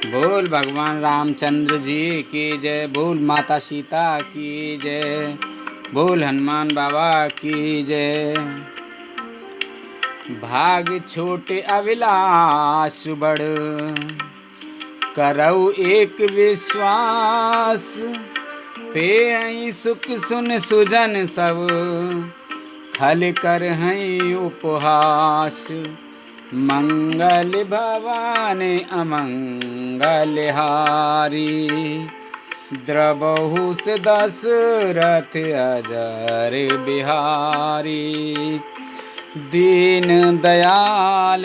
बोल भगवान रामचंद्र जी की जय, बोल माता सीता की जय, बोल हनुमान बाबा की जय। भाग छोटे अविलास बड़, करऊ एक विश्वास। पे सुख सुन सुजन सब, खल कर हैं उपहास। मंगल भवन अमंगल हारी, द्रबहु से दशरथ अजर बिहारी। दीन दयाल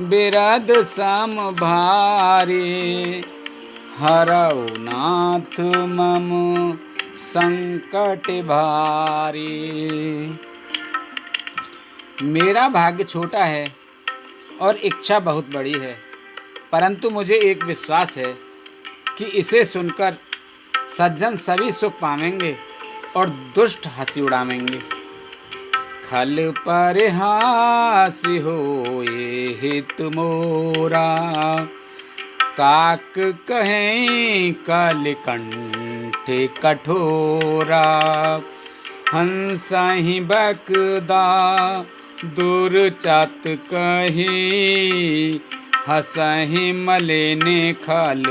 बिरद सम भारी, हरऊ नाथ मम संकट भारी। मेरा भाग्य छोटा है और इच्छा बहुत बड़ी है, परंतु मुझे एक विश्वास है कि इसे सुनकर सज्जन सभी सुख पावेंगे और दुष्ट हंसी उड़ावेंगे। खल परिहास होए हित मोरा, काक कहें कल कंठ कठोरा। हंसहि बकदा दुर्चत कही, हंसहि मलिन खल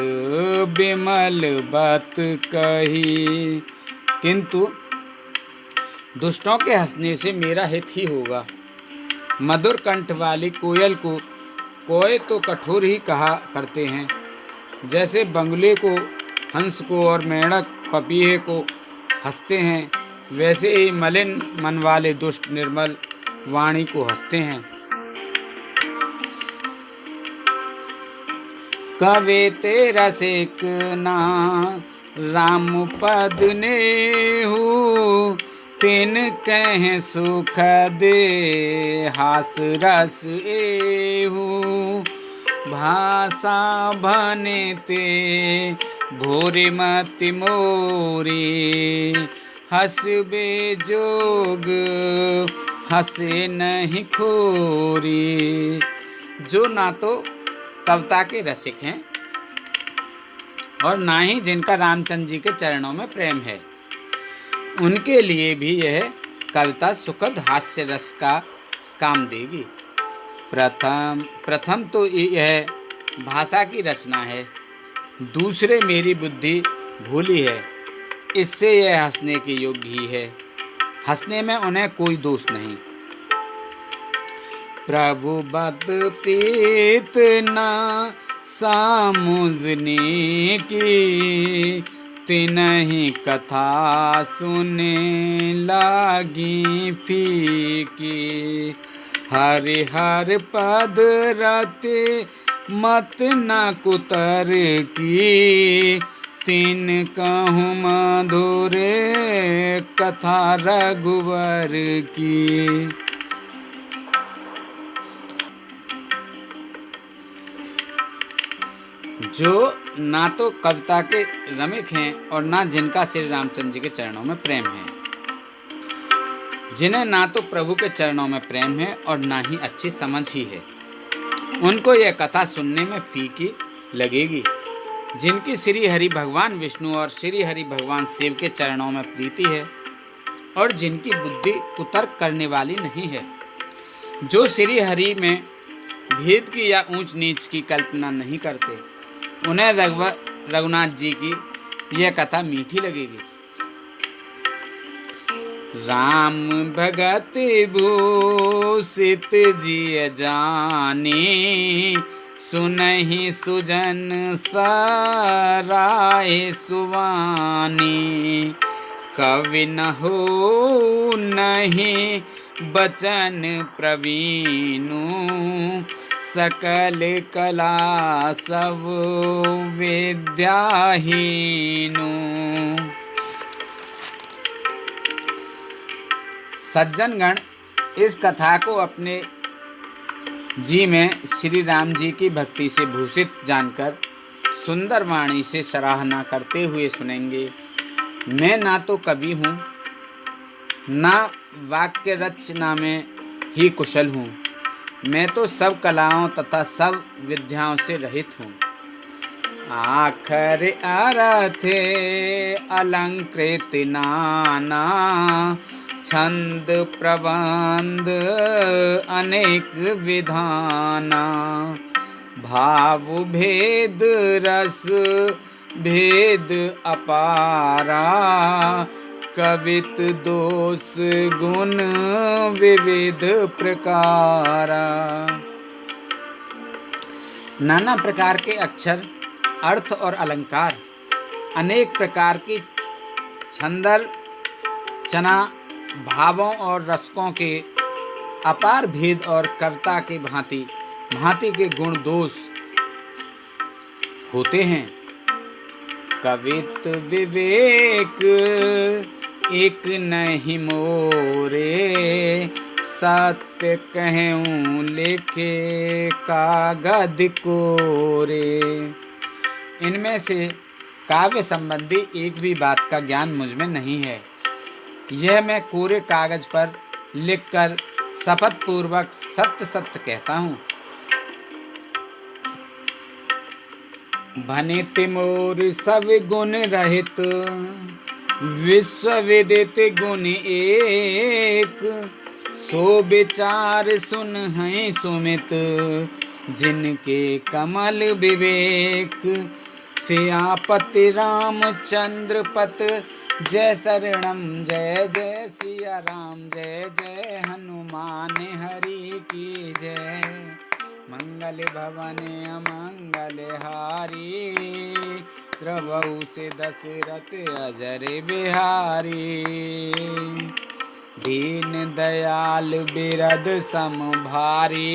बिमल बत कही। किंतु दुष्टों के हंसने से मेरा हित ही होगा। मधुर कंठ वाली कोयल को कोय तो कठोर ही कहा करते हैं, जैसे बंगले को हंस को और मेंढक पपीहे को हंसते हैं, वैसे ही मलिन मन वाले दुष्ट निर्मल वाणी को हंसते हैं। कवे तेरा सेक ना राम पद नेहु, तिन कह सुख दे हास रस एहु। भाषा भने ते भोरे मति मोरी, हंसबे जोग हंसे नहीं खोरी। जो ना तो कविता के रसिक हैं और ना ही जिनका रामचंद्र जी के चरणों में प्रेम है, उनके लिए भी यह कविता सुखद हास्य रस का काम देगी। प्रथम तो यह भाषा की रचना है, दूसरे मेरी बुद्धि भूली है, इससे यह हंसने के योग्य ही है। हंसने में उन्हें कोई दोष नहीं। प्रभु बद प्रीत न सामुझने की, तिनहि कथा सुने लागी फीकी। हरि हर पद रते मत न कुतर की, तिन कहूँ मधुर कथा रघुवर की। जो ना तो कविता के रमिक हैं और ना जिनका श्री रामचंद्र जी के चरणों में प्रेम है, जिन्हें ना तो प्रभु के चरणों में प्रेम है और ना ही अच्छी समझ ही है, उनको यह कथा सुनने में फीकी लगेगी। जिनकी श्री हरि भगवान विष्णु और श्री हरि भगवान शिव के चरणों में प्रीति है और जिनकी बुद्धि कुतर्क करने वाली नहीं है, जो श्री हरि में भेद की या ऊंच नीच की कल्पना नहीं करते, उन्हें रघुनाथ जी की यह कथा मीठी लगेगी। राम भगत भूषित जी जाने, सुनहि सुजन सराय सुवानी। कवि न हो नहीं बचन प्रवीणु, सकल कला सब विद्याहीनु। सज्जनगण इस कथा को अपने जी में श्री राम जी की भक्ति से भूषित जानकर सुंदर वाणी से सराहना करते हुए सुनेंगे। मैं ना तो कवि हूँ, ना वाक्य रचना में ही कुशल हूँ, मैं तो सब कलाओं तथा सब विद्याओं से रहित हूँ। आखर अर्थ अलंकृत नाना, छंद प्रबंध अनेक विधाना। भाव भेद रस भेद अपारा, कवित दोष गुण विविध प्रकारा। नाना प्रकार के अक्षर, अर्थ और अलंकार, अनेक प्रकार की छंदर चना, भावों और रसकों के अपार भेद और कविता के भांति भांति के गुण दोष होते हैं। कवित विवेक एक नहीं मोरे, सत्य कहूँ लिखे कागद कोरे। इनमें से काव्य संबंधी एक भी बात का ज्ञान मुझ में नहीं है। यह मैं कोरे कागज पर लिखकर शपथ पूर्वक सत्य सत्य कहता हूँ। भनित मोर सब गुण रहित, विश्व विदित गुण एक। सो विचार सुन हैं सुमित, जिनके कमल विवेक। सियापति रामचंद्र पत, जय शरणम जय जय सिया राम, जय जय हनुमान हरि की जय। मंगल भवन अमंगल हारी, द्रवहु से दशरथ अजर बिहारी। दीन दयाल बिरद सम भारी,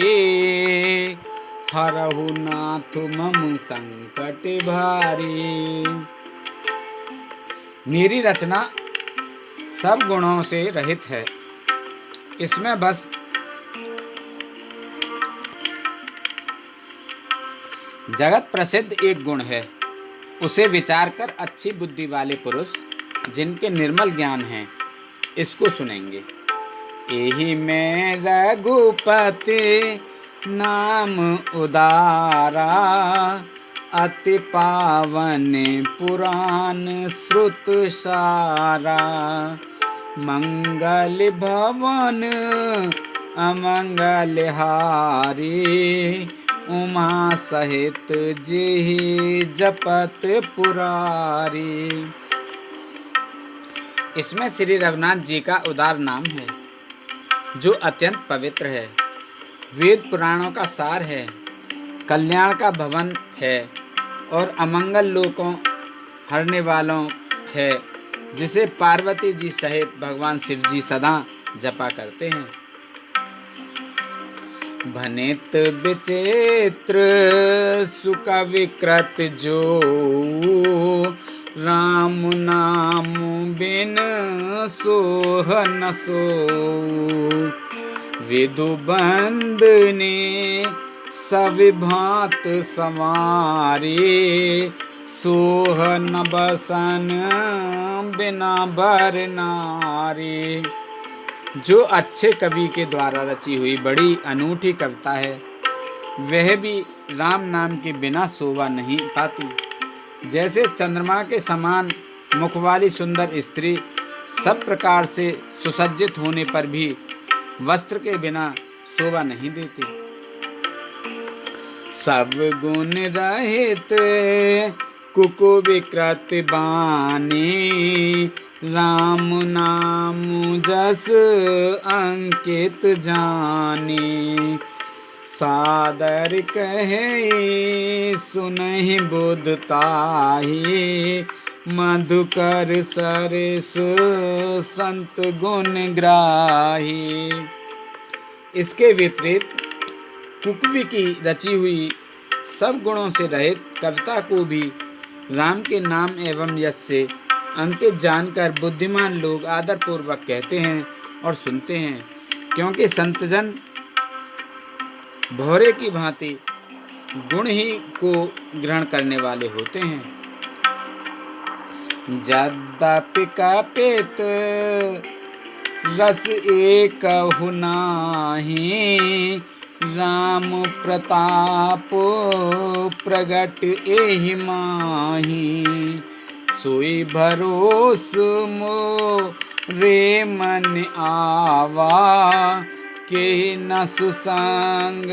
हरहु नाथ मम संकट भारी। मेरी रचना सब गुणों से रहित है। इसमें बस जगत प्रसिद्ध एक गुण है, उसे विचार कर अच्छी बुद्धि वाले पुरुष जिनके निर्मल ज्ञान है इसको सुनेंगे। यही में रघुपति नाम उदारा, अति पावन पुराण श्रुत सारा। मंगल भवन अमंगल हारी, उमा सहित जेहि जपत पुरारी। इसमें श्री रघुनाथ जी का उदार नाम है जो अत्यंत पवित्र है, वेद पुराणों का सार है, कल्याण का भवन है और अमंगल लोकों हरने वालों है, जिसे पार्वती जी सहित भगवान शिव जी सदा जपा करते हैं। भनित विचित्र सुख विकृत जो, राम नाम बिन सोह न सो। विदु बंदने सब भांत संवारे, सोह न बसन बिना बर नारी। जो अच्छे कवि के द्वारा रची हुई बड़ी अनूठी कविता है, वह भी राम नाम के बिना शोभा नहीं पाती। जैसे चंद्रमा के समान मुख वाली सुंदर स्त्री सब प्रकार से सुसज्जित होने पर भी वस्त्र के बिना शोभा नहीं देती। सब गुण रहित कुकु विकृत बानी, राम नाम जस अंकित जानी। सादर कहे सुनहि बुध ताहि, मधुकर सरस संत गुण ग्राही। इसके विपरीत कुकवी की रची हुई सब गुणों से रहित कविता को भी राम के नाम एवं यश से अंकित जानकर बुद्धिमान लोग आदर पूर्वक कहते हैं और सुनते हैं, क्योंकि संतजन भौरे की भांति गुण ही को ग्रहण करने वाले होते हैं। यद्यपि कपित रस एकहु नाहि, राम प्रताप प्रगट एहि माही, सोई भरोस मोरे मन आवा, के न सुसंग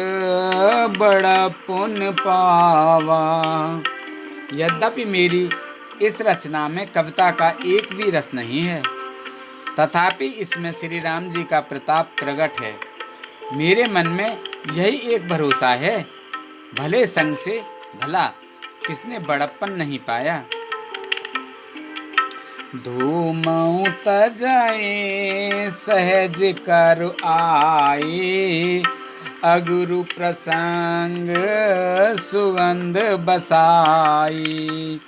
बड़ा पुण्य पावा। यद्यपि मेरी इस रचना में कविता का एक भी रस नहीं है, तथापि इसमें श्री राम जी का प्रताप प्रकट है। मेरे मन में यही एक भरोसा है, भले संग से भला किसने बड़प्पन नहीं पाया। धूमऊ तजाए सहज कर आए, अगुरु प्रसंग सुगंध बसाई,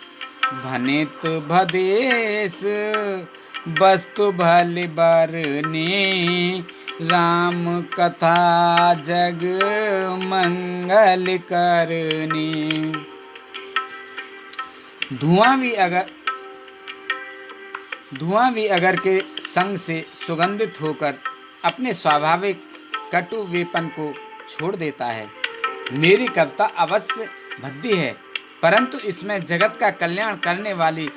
भनित भदेश वस्तु भल बरने, राम कथा जग मंगल करने। धुआं भी अगर के संग से सुगंधित होकर अपने स्वाभाविक कटुवेपन को छोड़ देता है। मेरी कविता अवश्य भद्दी है, परंतु इसमें जगत का कल्याण करने वाली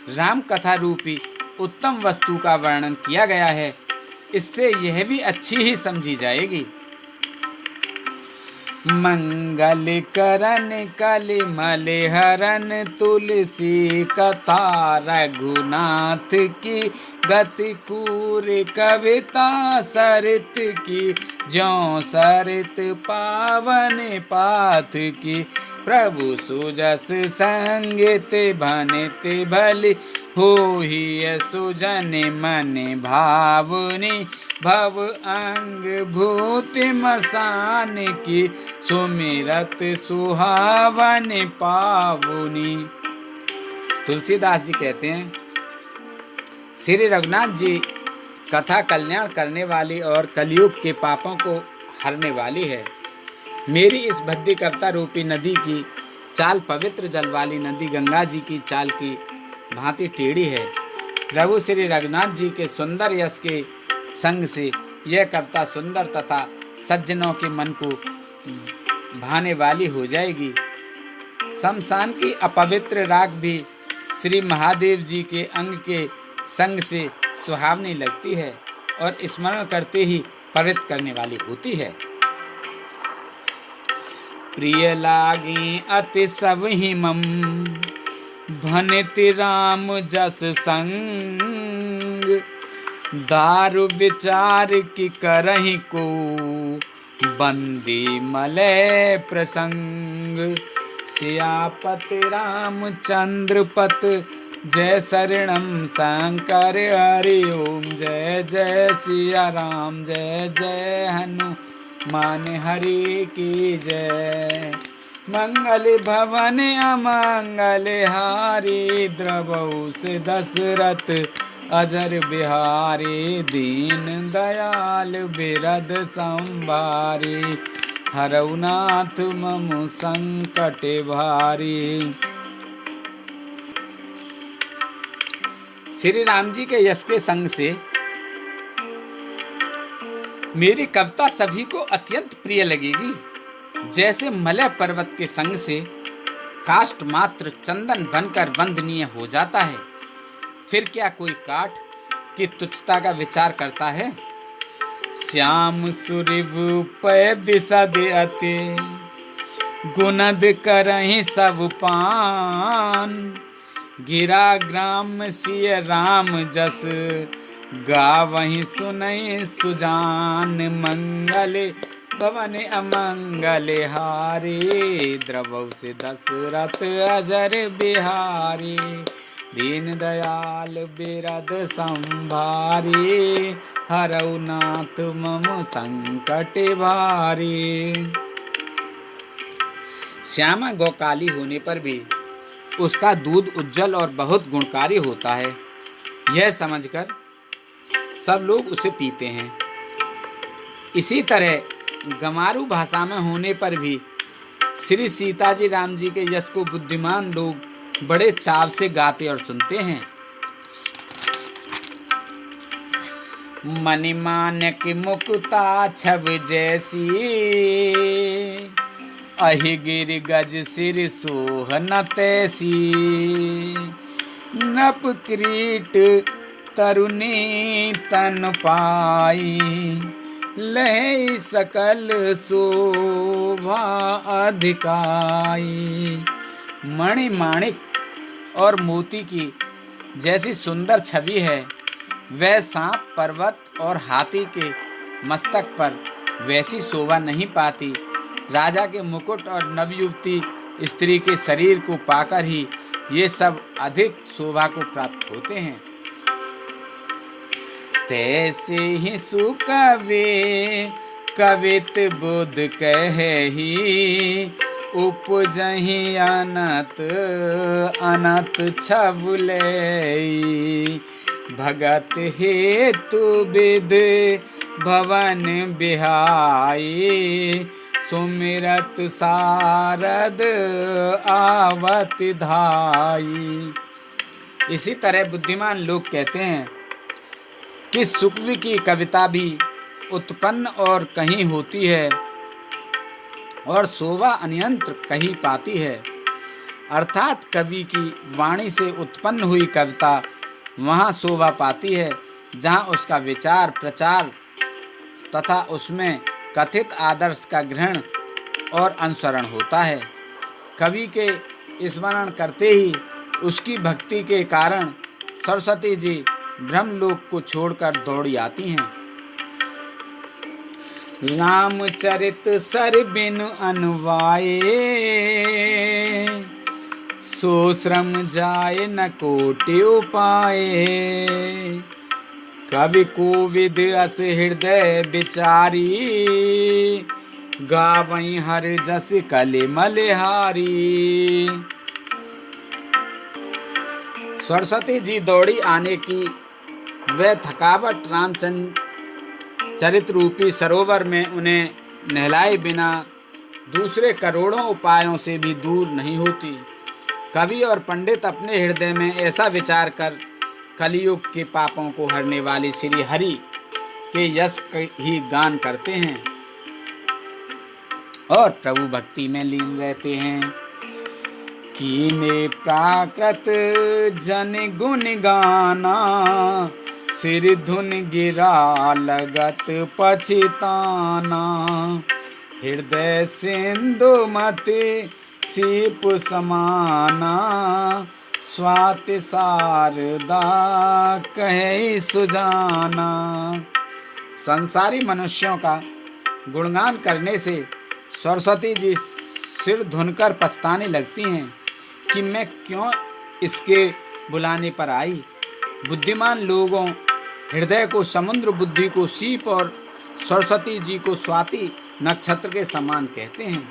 राम कथा रूपी उत्तम वस्तु का वर्णन किया गया है। इससे यह भी अच्छी ही समझी जाएगी। मंगल करन कलि मल हरन, तुलसी कथा रघुनाथ की, गति कूर कविता सरित की, ज्यों सरित पावन पाथ की, प्रभु सुजस संगीत भनित भली, होहि सुजन मन भावनी, भव अंग भूत मसान की, सुमिरत सुहावन पावनी। तुलसीदास जी कहते हैं, श्री रघुनाथ जी कथा कल्याण करने वाली और कलयुग के पापों को हरने वाली है। मेरी इस भद्दी कविता रूपी नदी की चाल पवित्र जल वाली नदी गंगा जी की चाल की भांति टेढ़ी है। प्रभु श्री रघुनाथ जी के सुंदर यश के संग से यह कविता सुंदर तथा सज्जनों के मन को भाने वाली हो जाएगी। शमशान की अपवित्र राख भी श्री महादेव जी के अंग के संग से सुहावनी लगती है और स्मरण करते ही पवित्र करने वाली होती है। प्रिय लागी अति सब ही मम, भनित राम जस संग, दारु विचार की करहि को, बंदी मलय प्रसंग, सियापति रामचंद्र पत, जय शरणम शंकर हरि ओम, जय जय सिया राम, जय जय हनुमान हरि की जय। मंगल भवन अमंगल हारी, द्रवौ से दशरथ अजर बिहारी, दीन दयाल बिरद संभारी, हरौ नाथ मम संकट भारी। श्री राम जी के यश के संग से मेरी कविता सभी को अत्यंत प्रिय लगेगी। जैसे मलय पर्वत के संग से काष्ठ मात्र चंदन बनकर वंदनीय हो जाता है, फिर क्या कोई काठ की तुच्छता का विचार करता है। श्याम सुरिव पय विशद अति, गुनद करहि सब पान, गिरा ग्राम सिय राम जस, गावहि सुनहि सुजान, मंगल भवन अमंगल हारी, द्रवौ से दशरथ अजर बिहारी, दीन दयाल बिरद संभारी, हरौ नाथ मम संकट भारी। श्यामा गौकाली होने पर भी उसका दूध उज्जवल और बहुत गुणकारी होता है, यह समझकर सब लोग उसे पीते हैं। इसी तरह गमारू भाषा में होने पर भी श्री सीताजी राम जी के यश को बुद्धिमान लोग बड़े चाव से गाते और सुनते हैं। मणिमान्य की मुक्ता छव जैसी, अहि गिर गज सिर सोहन तैसी, नप क्रीट तरुणी तन पाई, लहै सकल शोभा अधिकाई। मणि माणिक और मोती की जैसी सुंदर छवि है, वह सांप, पर्वत और हाथी के मस्तक पर वैसी शोभा नहीं पाती। राजा के मुकुट और नवयुवती स्त्री के शरीर को पाकर ही ये सब अधिक शोभा को प्राप्त होते हैं। तैसे ही सुकवे कवित बुध कहि, उपजहि अनत अनत छबुलै, भगत हेतु विद भवन बिहाई, सुमिरत सारद आवत धाई। इसी तरह बुद्धिमान लोग कहते हैं कि सुकवि की कविता भी उत्पन्न और कहीं होती है और शोभा अन्यंत्र कहीं पाती है। अर्थात कवि की वाणी से उत्पन्न हुई कविता वहाँ शोभा पाती है जहाँ उसका विचार प्रचार तथा उसमें कथित आदर्श का ग्रहण और अनुसरण होता है। कवि के स्मरण करते ही उसकी भक्ति के कारण सरस्वती जी ब्रह्मलोक को छोड़कर दौड़ी आती हैं। रामचरित सर बिनु अनुवाये, सो श्रम जाय न कोटि उपाये, कवि कोविद अस हृदय विचारी, गावई हर जस कले मलिहारी। सरस्वती जी दौड़ी आने की वह थकावट रामचरित रूपी सरोवर में उन्हें नहलाए बिना दूसरे करोड़ों उपायों से भी दूर नहीं होती। कवि और पंडित अपने हृदय में ऐसा विचार कर कलियुग के पापों को हरने वाले श्री हरि के यश ही गान करते हैं और प्रभु भक्ति में लीन रहते हैं। कीने प्राकृत जन गुण गाना, सिर धुन गिरा लगत पछिताना, हृदय सिंधु मति सीप समाना, स्वाति शारदा कहे सुजाना। संसारी मनुष्यों का गुणगान करने से सरस्वती जी सिर धुनकर पछताने लगती हैं कि मैं क्यों इसके बुलाने पर आई। बुद्धिमान लोगों हृदय को समुद्र, बुद्धि को सीप और सरस्वती जी को स्वाति नक्षत्र के समान कहते हैं।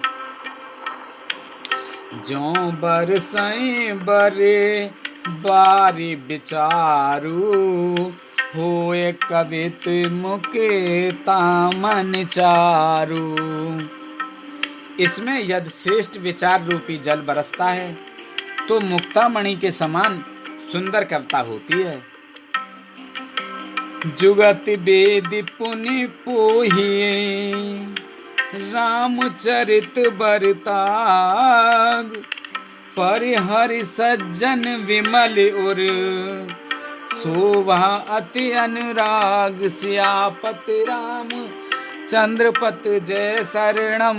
जो बरसई बरे बारी विचारू, होए कवित मुके तामन चारू। इसमें यदि श्रेष्ठ विचार रूपी जल बरसता है तो मुक्तामणि के समान सुंदर कविता होती है। जुगत वेद पुनि पोहिए, रामचरित बरताग, परिहरि सज्जन विमल उर, शोभा अति अनुराग। सियापत राम चंद्रपत जय शरणम,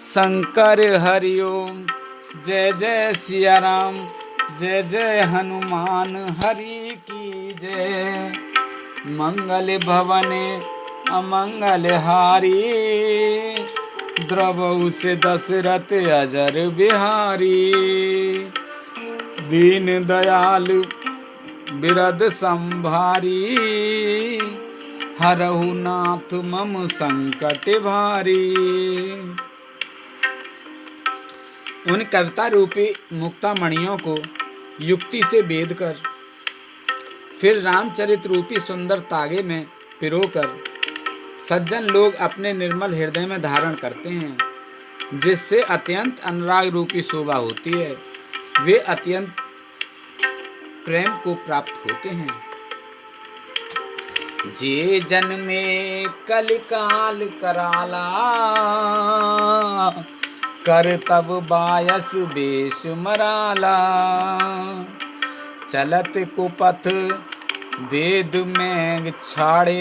शंकर हरिओम। जय जय सिया राम, जय जय हनुमान हरि की जय। मंगल भवन अमंगल हारी, द्रवहु से दशरथ अजर बिहारी। दीन दयाल बिरद संभारी, हरहु नाथ मम संकट भारी। उन कविता रूपी मुक्तामणियों को युक्ति से बेध कर फिर रामचरित रूपी सुंदर तागे में पिरोकर सज्जन लोग अपने निर्मल हृदय में धारण करते हैं, जिससे अत्यंत अनुराग रूपी शोभा होती है। वे अत्यंत प्रेम को प्राप्त होते हैं। जे जन्मे कलिकाल कराला, कर तब बायस बेश मराला, चलत कुपथ वेद में छाड़े,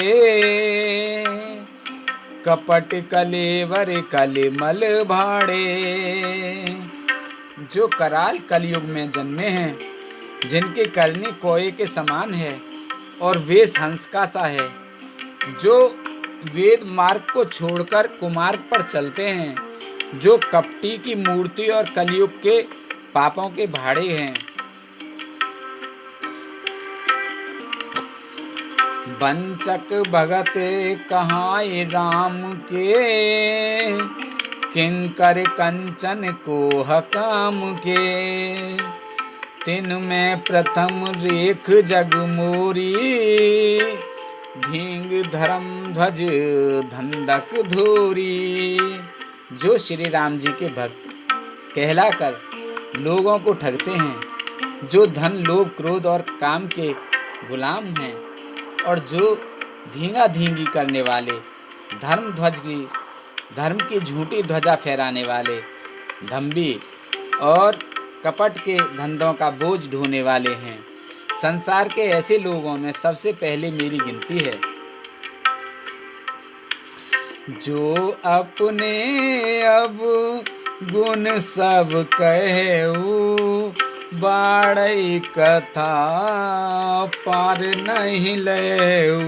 कपट कलेवर कलिमल भाड़े। जो कराल कलयुग में जन्मे हैं, जिनकी करनी कोए के समान है और वेश हंस का सा है, जो वेद मार्ग को छोड़कर कुमार्ग पर चलते हैं, जो कपटी की मूर्ति और कलयुग के पापों के भाड़े हैं। वंचक भगत कहाए राम के, किंकर कंचन को हकाम के। तिन में प्रथम रेख जग मोरी, धींग धर्म ध्वज धंधक धोरी। जो श्री राम जी के भक्त कहलाकर लोगों को ठगते हैं, जो धन लोभ क्रोध और काम के गुलाम हैं, और जो धींगा धींगी करने वाले, धर्म की झूठी ध्वजा फहराने वाले, धम्बी और कपट के धंधों का बोझ ढोने वाले हैं, संसार के ऐसे लोगों में सबसे पहले मेरी गिनती है। जो अपने अब गुण सब कहेऊ, बाड़ई कथा पार नहीं लेऊ।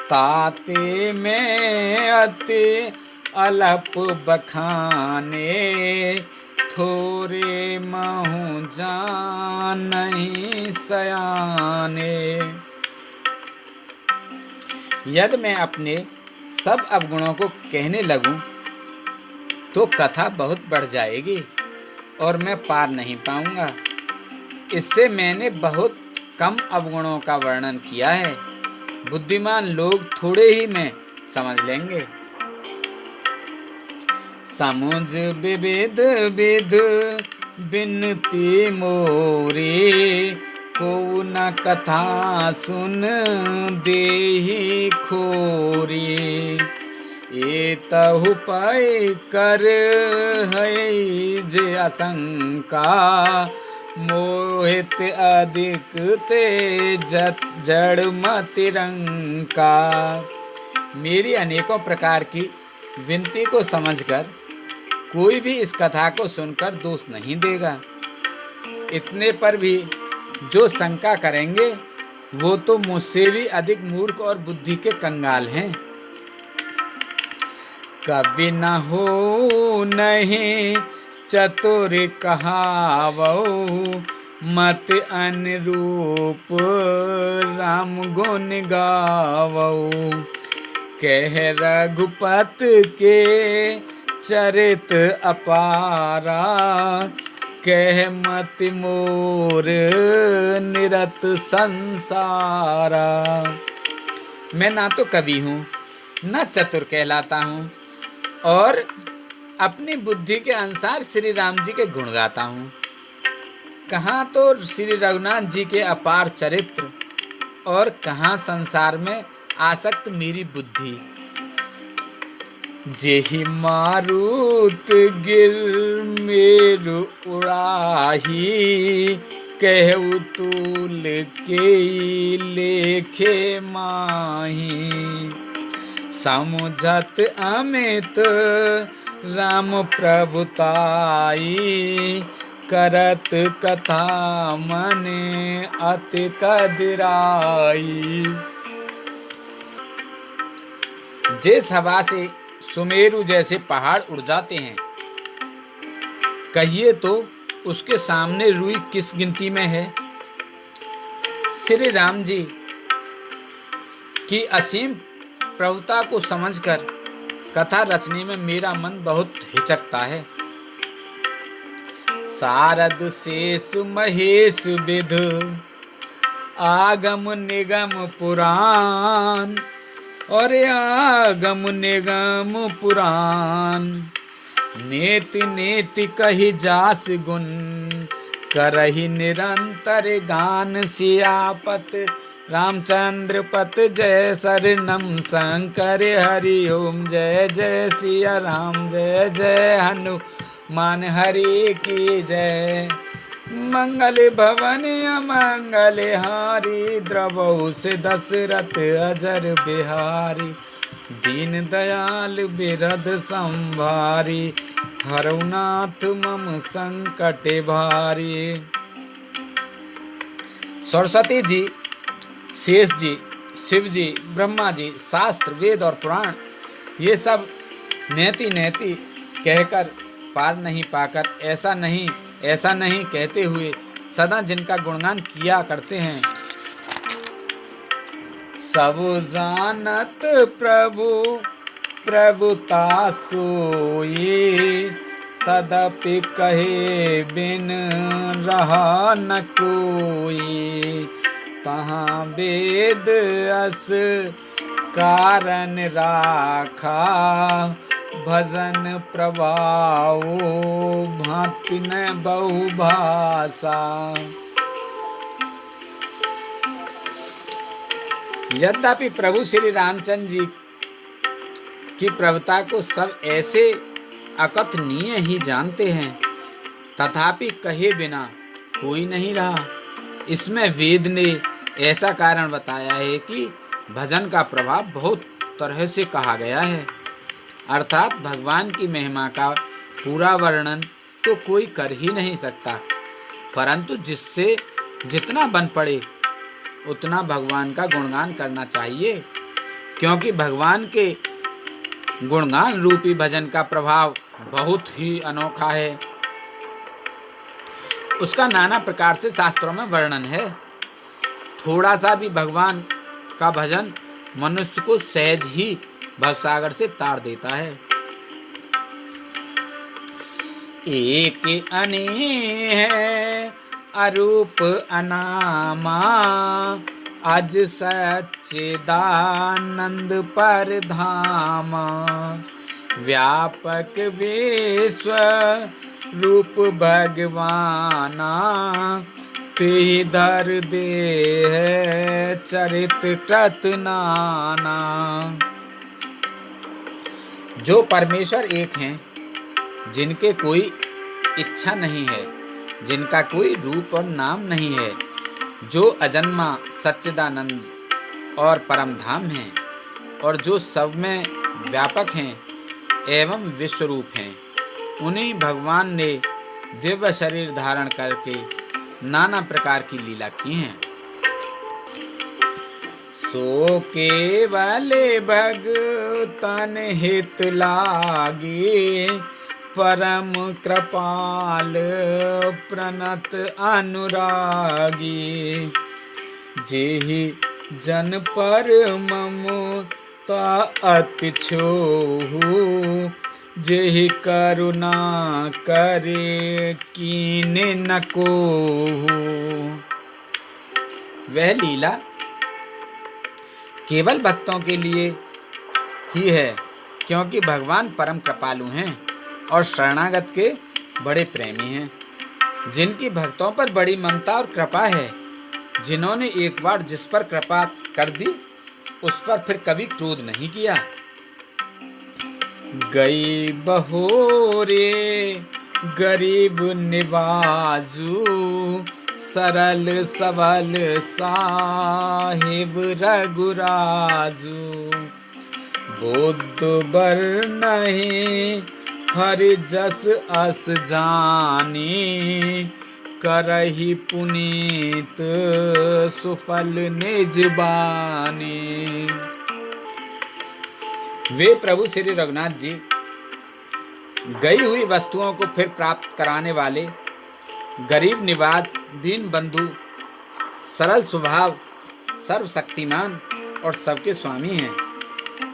ताते में अति अलप बखाने, थोरे महु जान नहीं सयाने। यदि मैं अपने सब अवगुणों को कहने लगूं तो कथा बहुत बढ़ जाएगी और मैं पार नहीं पाऊंगा। इससे मैंने बहुत कम अवगुणों का वर्णन किया है। बुद्धिमान लोग थोड़े ही में समझ लेंगे। समुझ विविध विध बिनती मोरी, को न कथा सुन देहि खोरी। एतहु पाई कर है जे आशंका, मोहित अधिक तेज जड़ मतिरंका। मेरी अनेकों प्रकार की विनती को समझकर कोई भी इस कथा को सुनकर दोष नहीं देगा। इतने पर भी जो शंका करेंगे वो तो मुझसे भी अधिक मूर्ख और बुद्धि के कंगाल हैं। कभी न हो नहीं चतुर कहावऊ, मत अनुरूप राम गुण गावऊ। कह रघुपत के चरित अपारा, कह मत मोर निरत संसारा। मैं ना तो कवि हूँ न चतुर कहलाता हूँ, और अपनी बुद्धि के अनुसार श्री राम जी के गुण गाता हूँ। कहाँ तो श्री रघुनाथ जी के अपार चरित्र और कहाँ संसार में आसक्त मेरी बुद्धि। जेहि मारुत गिर मेरु उड़ाही, कहु तूल के लेखे माही। समुझत अमित राम प्रभुताई, करत कथा मन अति कदराई। जिस हवा से सुमेरु जैसे पहाड़ उड़ जाते हैं, कहिए तो उसके सामने रुई किस गिनती में है। श्री राम जी की असीम प्रभुता को समझकर कथा रचने में मेरा मन बहुत हिचकता है। शारद शेष महेश विध, आगम निगम पुराण, और आगम निगम पुराण। नेति नेति कही जास गुण, करहि निरंतर गान। सियापत रामचंद्र पत जय शरणम शंकर हरि ओम। जय जय सिया राम जय जय हनुमान हरि की जय। मंगल भवन अमंगल हारी द्रवहु से दशरथ अजर बिहारी। दीन दयाल बिरद संभारी हरउनाथ मम संकट भारी। सरस्वती जी, शेष जी, शिव जी, ब्रह्मा जी, शास्त्र वेद और पुराण ये सब नेति नेति कहकर पार नहीं पाकर ऐसा नहीं कहते हुए सदा जिनका गुणगान किया करते हैं। सब जानत प्रभु प्रभुता सोई। तदपि कहे बिन रहा न कोई। तहाँ वेद अस कारण राखा। भजन प्रभाव भांति न बहु भाषा। यद्यपि प्रभु श्री रामचंद्र जी की प्रभुता को सब ऐसे अकथनीय ही जानते हैं, तथापि कहे बिना कोई नहीं रहा। इसमें वेद ने ऐसा कारण बताया है कि भजन का प्रभाव बहुत तरह से कहा गया है, अर्थात भगवान की महिमा का पूरा वर्णन तो कोई कर ही नहीं सकता, परंतु जिससे जितना बन पड़े उतना भगवान का गुणगान करना चाहिए, क्योंकि भगवान के गुणगान रूपी भजन का प्रभाव बहुत ही अनोखा है। उसका नाना प्रकार से शास्त्रों में वर्णन है। थोड़ा सा भी भगवान का भजन मनुष्य को सहज ही भवसागर से तार देता है। एक अने है अरूप अनामा। अज सच्चिदानंद पर धामा। व्यापक विश्व रूप भगवाना। ते धर देह चरित कृत नाना। जो परमेश्वर एक हैं, जिनके कोई इच्छा नहीं है, जिनका कोई रूप और नाम नहीं है, जो अजन्मा सच्चिदानंद और परम धाम हैं, और जो सब में व्यापक हैं एवं विश्वरूप हैं, उन्हीं भगवान ने दिव्य शरीर धारण करके नाना प्रकार की लीला की हैं। सो केवल भगतन हित लागे। परम कृपाल प्रणत अनुरागी। जेहि जन पर ममता अति छोहु। जेहि करुणा करे कीने न कोहु। वह लीला केवल भक्तों के लिए ही है, क्योंकि भगवान परम कृपालु हैं और शरणागत के बड़े प्रेमी हैं, जिनकी भक्तों पर बड़ी ममता और कृपा है, जिन्होंने एक बार जिस पर कृपा कर दी उस पर फिर कभी क्रोध नहीं किया। गई बहोरे गरीब निवाजू। सरल सबल साहिब रघुराजू। बुद्ध बर नहीं हरि जस अस जानी। करहि पुनीत सुफल निज बानी। वे प्रभु श्री रघुनाथ जी गई हुई वस्तुओं को फिर प्राप्त कराने वाले, गरीब निवाज, दीन बंधु, सरल स्वभाव, सर्वशक्तिमान और सबके स्वामी हैं।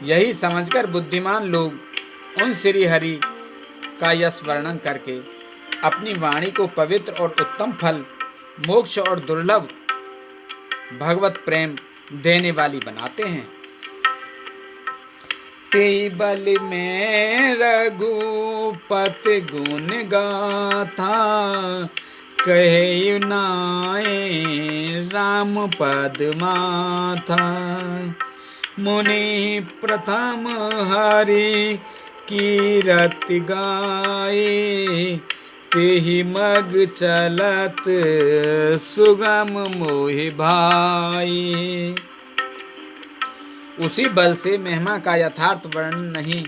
यही समझकर बुद्धिमान लोग उन श्री हरि का यश वर्णन करके अपनी वाणी को पवित्र और उत्तम फल, मोक्ष और दुर्लभ भगवत प्रेम देने वाली बनाते हैं। ते बल में रघुपति गुण गाथा। कहे नाए राम पद माथा, मुनि प्रथम हरि कीरत गाए, तेहि मग चलत सुगम मोहि भाई। उसी बल से महिमा का यथार्थ वर्णन नहीं,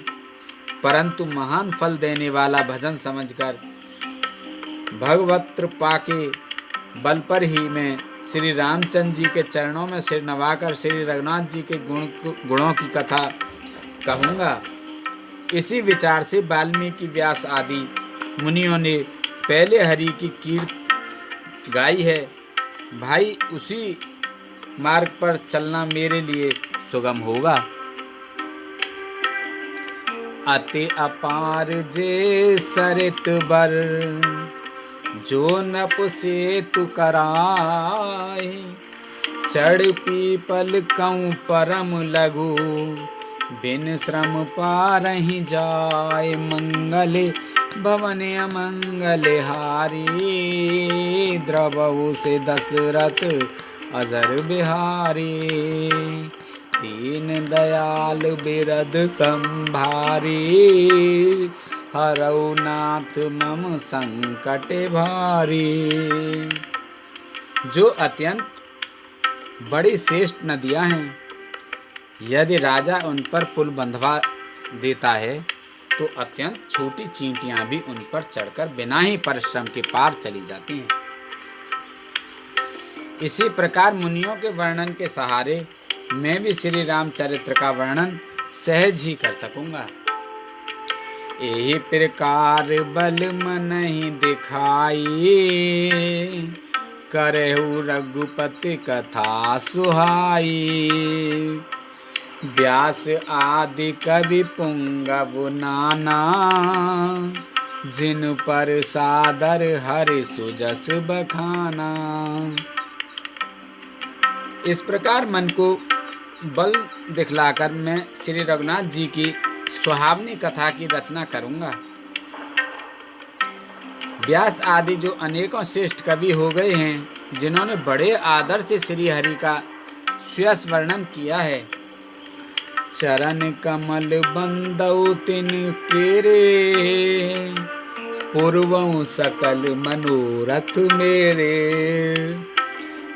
परंतु महान फल देने वाला भजन समझकर भगवत कृपा के बल पर ही मैं श्री रामचंद्र जी के चरणों में सिर नवाकर श्री रघुनाथ जी के गुणों की कथा कहूँगा। इसी विचार से वाल्मीकि व्यास आदि मुनियों ने पहले हरि की कीर्ति गाई है। भाई उसी मार्ग पर चलना मेरे लिए सुगम होगा। अति अपार जे सरित बर, जो नप सेतु कराए, चढ़ पीपल कऊँ परम लघु, बिन श्रम पारहि जाय। मंगल भवन अमंगल हारी, द्रवहु से दशरथ अजर बिहारी। दीन दयाल बिरद संभारी, हरौ नाथ मम संकट भारी। जो अत्यंत बड़ी श्रेष्ठ नदियां हैं, यदि राजा उन पर पुल बंधवा देता है तो अत्यंत छोटी चींटियां भी उन पर चढ़कर बिना ही परिश्रम के पार चली जाती हैं। इसी प्रकार मुनियों के वर्णन के सहारे मैं भी श्री रामचरित्र का वर्णन सहज ही कर सकूंगा। एहि प्रकार बल मनहि दिखाई, करहु रघुपति कथा सुहाई। व्यास आदि कवि पुंगव नाना, जिन पर सादर हरि सुजस बखाना। इस प्रकार मन को बल दिखलाकर मैं श्री रघुनाथ जी की सुहावनी कथा की रचना करूंगा। व्यास आदि जो अनेकों श्रेष्ठ कवि हो गए हैं, जिन्होंने बड़े आदर से श्री हरि का सुयस वर्णन किया है। चरण कमल बंदौ तिन केरे, पूर्वं सकल मनोरथ मेरे।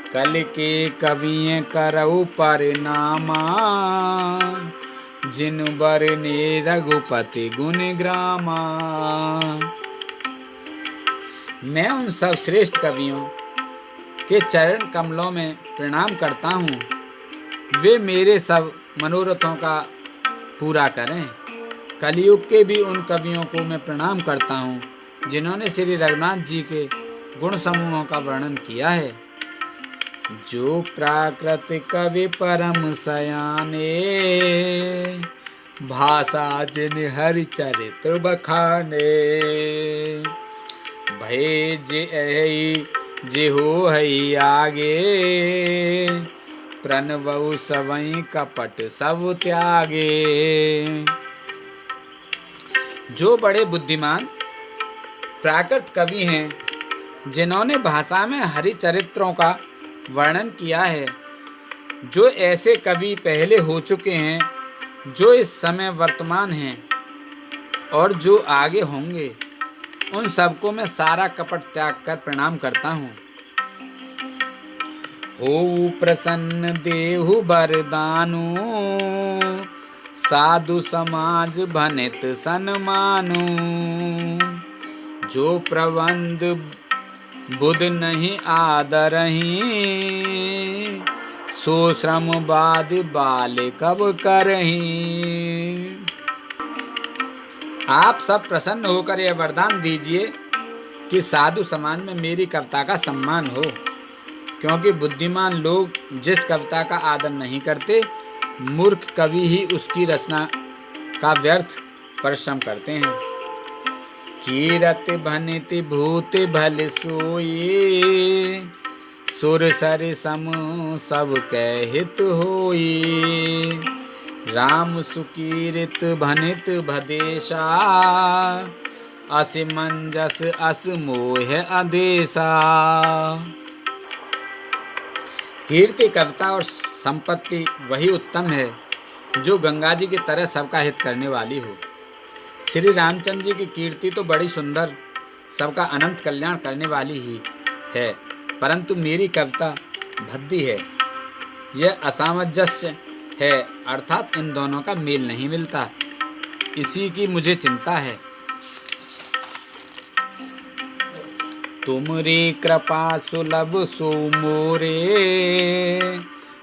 कल के कवियें करऊ परिनामा, जिन बरने रघुपति गुण ग्रामा। मैं उन सब श्रेष्ठ कवियों के चरण कमलों में प्रणाम करता हूँ, वे मेरे सब मनोरथों का पूरा करें। कलयुग के भी उन कवियों को मैं प्रणाम करता हूँ, जिन्होंने श्री रघुनाथ जी के गुण समूहों का वर्णन किया है। जो प्राकृत कवि परम सयाने, भाषा जिन हरि चरित्र बखाने। भय जे हो हई आगे, प्रणवउ सवई कपट सब त्यागे। जो बड़े बुद्धिमान प्राकृत कवि हैं, जिन्होंने भाषा में हरि चरित्रों का वर्णन किया है। जो ऐसे कवि पहले हो चुके हैं, जो इस समय वर्तमान हैं और जो आगे होंगे, उन सबको मैं सारा कपट त्याग कर प्रणाम करता हूँ। हो प्रसन्न देहु बरदानु, साधु समाज भनित सन्मानु। जो प्रबंध बुध नहीं आदरही, सो श्रम बाद बाल कब करही। आप सब प्रसन्न होकर यह वरदान दीजिए कि साधु समाज में मेरी कविता का सम्मान हो, क्योंकि बुद्धिमान लोग जिस कविता का आदर नहीं करते, मूर्ख कवि ही उसकी रचना का व्यर्थ परिश्रम करते हैं। कीरत भनित भूत भल सोई, सुर सर सम सब कह हित होई। राम सुकीर्त भनित भदेशा, असमंजस असमोह आदेशा। कीर्ति, कविता और संपत्ति वही उत्तम है जो गंगा जी की तरह सबका हित करने वाली हो। श्री रामचंद्र जी की कीर्ति तो बड़ी सुंदर, सबका अनंत कल्याण करने वाली ही है, परंतु मेरी कविता भद्दी है, यह असामंजस्य है, अर्थात इन दोनों का मेल नहीं मिलता। इसी की मुझे चिंता है। तुमरी कृपा सुलभ सो मोरे,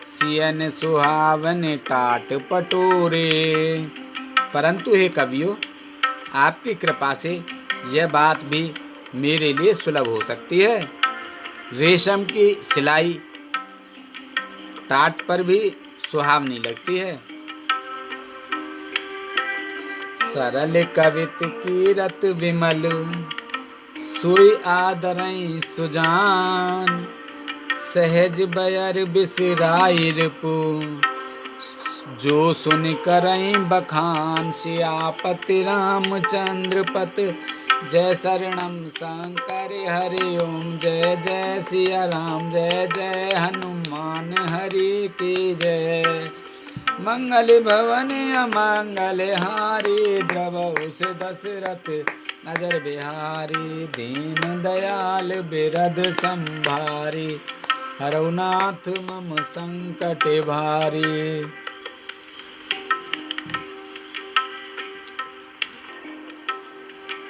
सियन सुहावन टाट पटोरे। परंतु हे कवियों, आपकी कृपा से यह बात भी मेरे लिए सुलभ हो सकती है। रेशम की सिलाई टाट पर भी सुहावनी लगती है। सरल कवित कीरत विमल, सोई आदरई सुजान। सहज बयर बिसराई रिपु, जो सुन करई बखान। सियापति रामचंद्र पत, जय शरणम शंकर हरि ओम। जय जय सिया राम, जय जय हनुमान हरि की जय। मंगल भवन अमंगल हारी, द्रवहु से दशरथ नजर बिहारी। दीन दयाल बिरद संभारी, हरौ नाथ मम संकट भारी।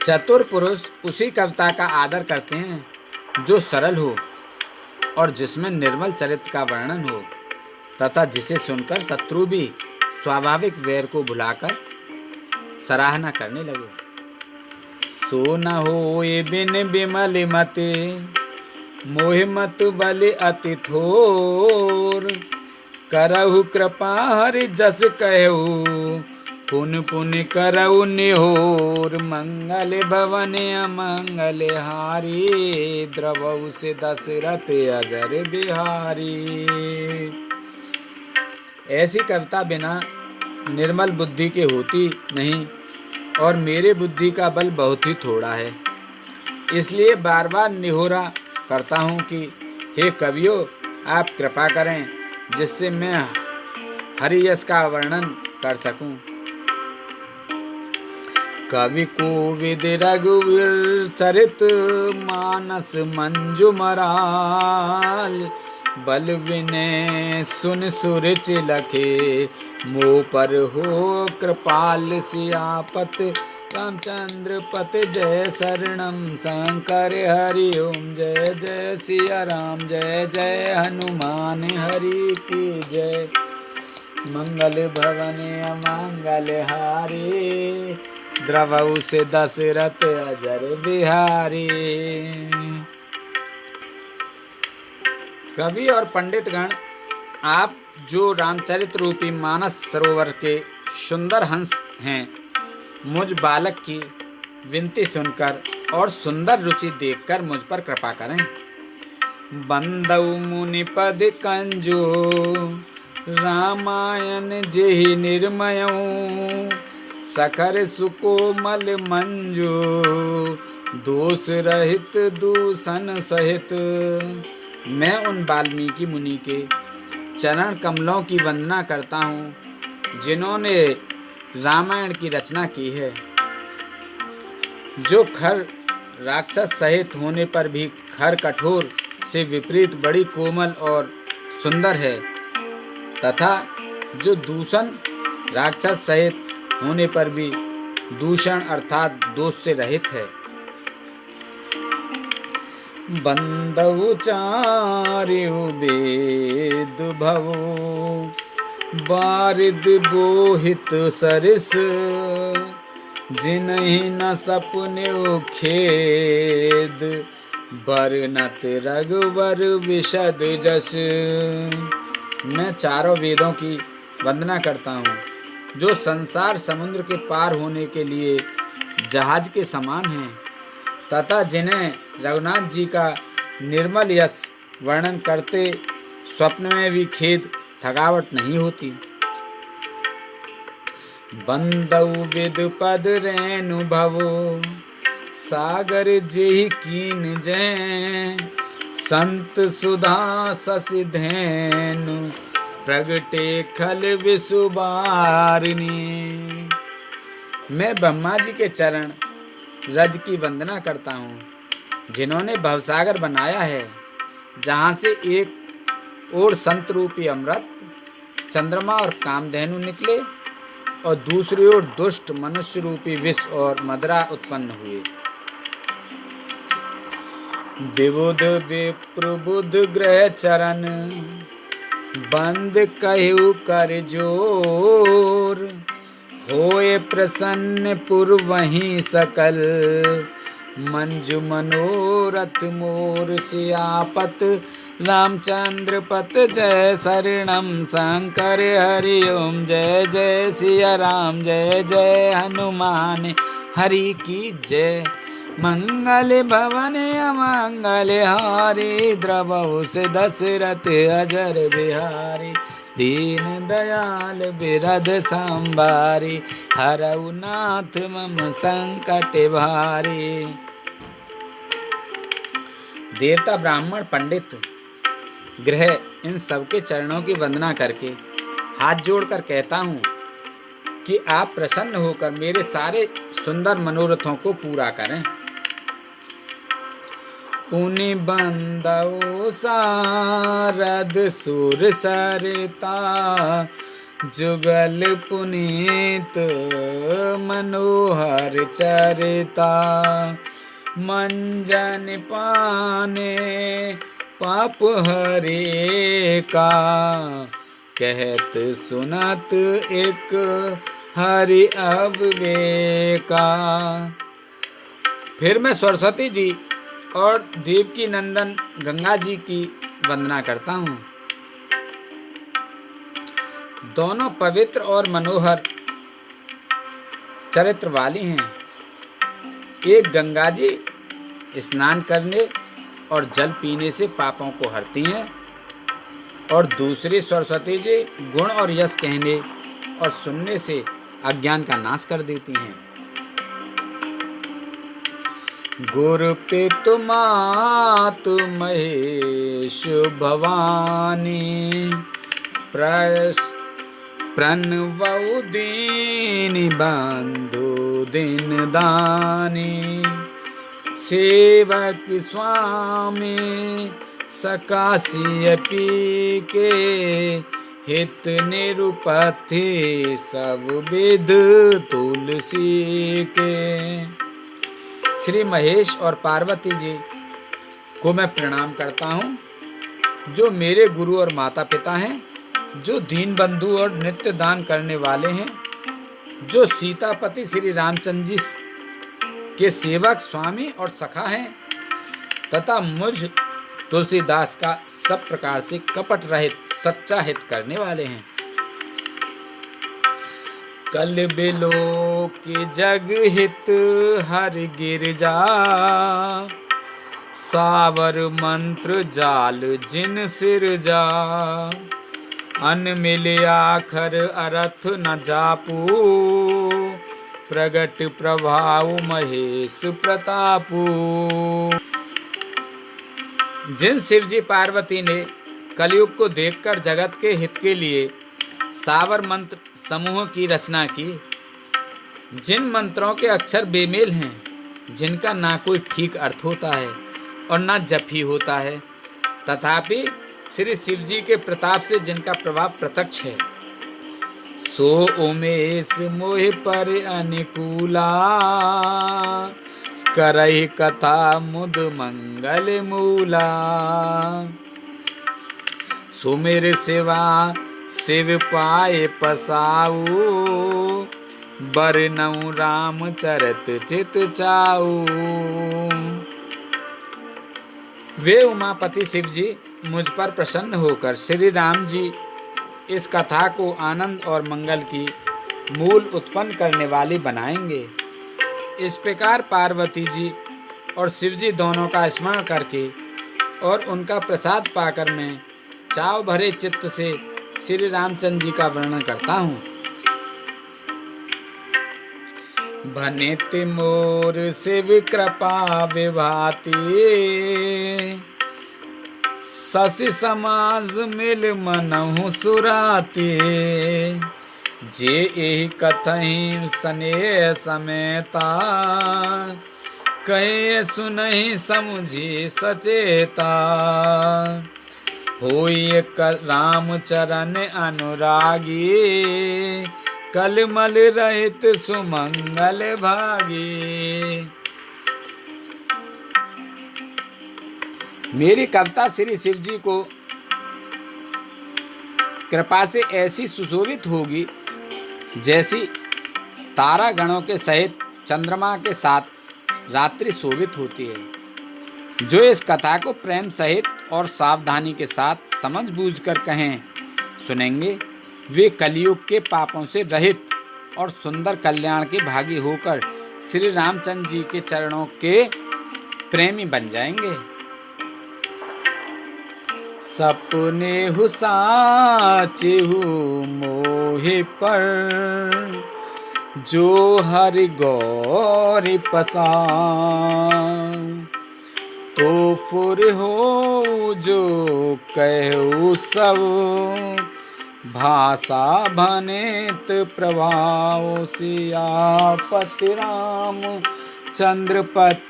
चतुर पुरुष उसी कविता का आदर करते हैं जो सरल हो और जिसमें निर्मल चरित्र का वर्णन हो, तथा जिसे सुनकर शत्रु भी स्वाभाविक वैर को भुलाकर सराहना करने लगे। सो न होए बिन बिमल मति, मोहि मत बलि अति थोर। करहु कृपा हरि जस कहु, पुन पुन करहु निहोर। मंगल भवन अमंगल हारी, द्रवहु से दशरथ अजर बिहारी। ऐसी कविता बिना निर्मल बुद्धि के होती नहीं, और मेरे बुद्धि का बल बहुत ही थोड़ा है। इसलिए बार बार निहोरा करता हूँ कि हे कवियों, आप कृपा करें जिससे मैं हरि यश का वर्णन कर सकूं। कवि कोविद रघुवीर चरित, मानस मंजु मराल। बल विनय सुन सुरच लखे, मोह पर हो कृपाल। सियापत रामचंद्र पत, जय शरणम शंकर हरि ओम। जय जय सिया राम, जय जय हनुमान हरि की जय। मंगल भवन अमंगल हारी, द्रवहु से दशरथ अजर बिहारी। कवि और पंडितगण, आप जो रामचरित रूपी मानस सरोवर के सुंदर हंस हैं, मुझ बालक की विनती सुनकर और सुंदर रुचि देखकर मुझ पर कृपा करें। बंदउ मुनि पद कंजो, रामायण जेहि निर्मयऊ। सखर सुकोमल मंजो, दोष रहित दूषण सहित। मैं उन वाल्मीकि मुनि के चरण कमलों की वंदना करता हूँ, जिन्होंने रामायण की रचना की है, जो खर राक्षस सहित होने पर भी खर कठोर से विपरीत बड़ी कोमल और सुंदर है, तथा जो दूषण राक्षस सहित होने पर भी दूषण अर्थात दोष से रहित है। बंदउ चार्यु वेद भवो, बारिद बोहित सरिस। जिनहि न सपने खेद, बरनत रघुवर विशद जस। मैं चारों वेदों की वंदना करता हूँ, जो संसार समुद्र के पार होने के लिए जहाज के समान हैं, तथा जिन्हें रघुनाथ जी का निर्मल यश वर्णन करते स्वप्न में भी खेद थकावट नहीं होती। बंदउ विद पद रेणु भवो, सागर जेहि कीन जय, संत सुधा ससि धैनु, प्रगटे खल विसुबारिणी। मैं ब्रह्मा जी के चरण रज की वंदना करता हूँ, जिन्होंने भवसागर बनाया है, जहाँ से एक ओर संत रूपी अमृत, चंद्रमा और कामधेनु निकले और दूसरी ओर दुष्ट मनुष्य रूपी विष और मदरा उत्पन्न हुए। विबुध विप्रबुध ग्रह चरण, बंद कहु कर जोर, होए प्रसन्न पुरवहीं सकल, मंजु मनोरथ मोर। सियापत रामचंद्र पत जय, शरणम शंकर हरि ओम। जय जय सिया राम, जय जय हनुमान हरि की जय। मंगल भवन अमंगल हारी, द्रवहु से दशरथ अजर बिहारी। दीन दयाल बिरध संभारी, हरऊ नाथ मम संकट भारी। देवता ब्राह्मण पंडित ग्रह इन सबके चरणों की वंदना करके हाथ जोड़कर कहता हूँ कि आप प्रसन्न होकर मेरे सारे सुंदर मनोरथों को पूरा करें। पुनि बंदौ सारद सुर सरिता, जुगल पुनीत मनोहर चरिता। मंजन पाने पाप हरे का, कहत सुनत एक हरि अविवेका। फिर मैं सरस्वती जी और देवकी नंदन गंगा जी की वंदना करता हूँ। दोनों पवित्र और मनोहर चरित्र वाली हैं। एक गंगा जी स्नान करने और जल पीने से पापों को हरती हैं, और दूसरी सरस्वती जी गुण और यश कहने और सुनने से अज्ञान का नाश कर देती हैं। गुरु पितु मातु महेश भवानी, प्रणवउ दीन बंधु दिन दानी। सेवक स्वामी सकासी पी के, हित निरुपथि सब विध तुलसी के। श्री महेश और पार्वती जी को मैं प्रणाम करता हूँ, जो मेरे गुरु और माता पिता हैं, जो दीन बंधु और नित्य दान करने वाले हैं, जो सीतापति श्री रामचंद्र जी के सेवक स्वामी और सखा हैं, तथा मुझ तुलसीदास का सब प्रकार से कपट रहित सच्चा हित करने वाले हैं। कल बिलो की जग हित हर गिरजा, सावर मंत्र जाल जिन सिरजा। अन मिले आखर अर्थ न जापू, प्रगट प्रभाव महेश प्रतापू। जिन शिवजी पार्वती ने कलयुग को देखकर जगत के हित के लिए सावर मंत्र समूह की रचना की, जिन मंत्रों के अक्षर बेमेल हैं, जिनका ना कोई ठीक अर्थ होता है और ना जप ही होता है, तथापि श्री शिवजी के प्रताप से जिनका प्रभाव प्रत्यक्ष है, सो उमेश मोह पर अनुकूला, करहि कथा मुद मंगल मूला। सुमिर सेवा शिव पाए पसाऊ, बरनऊ राम चरत चित चाऊ। वे उमापति शिव जी मुझ पर प्रसन्न होकर श्री राम जी इस कथा को आनंद और मंगल की मूल उत्पन्न करने वाली बनाएंगे। इस प्रकार पार्वती जी और शिव जी दोनों का स्मरण करके और उनका प्रसाद पाकर मैं चाव भरे चित्त से श्री रामचंद्र जी का वर्णन करता हूँ। भनित मोर शिव कृपा विभाति, शशि समाज मिल मनहु सुराति, जे एहि कथहि स्नेह समेता, कहे सुनहि समुझी सचेता, होई राम चरण अनुरागी, कलमल रहित सुमंगल भागी। मेरी कविता श्री शिव जी को कृपा से ऐसी सुशोभित होगी जैसी तारा गणों के सहित चंद्रमा के साथ रात्रि शोभित होती है। जो इस कथा को प्रेम सहित और सावधानी के साथ समझ बूझ कर कहें सुनेंगे, वे कलयुग के पापों से रहित और सुंदर कल्याण के भागी होकर श्री रामचंद्र जी के चरणों के प्रेमी बन जाएंगे। सपने हु साचे हु मोहि पर, जो हरि गौरी पसार, तो फुर हो जो कहु सब, भाषा भनित प्रभाव, सियापति राम चंद्रपत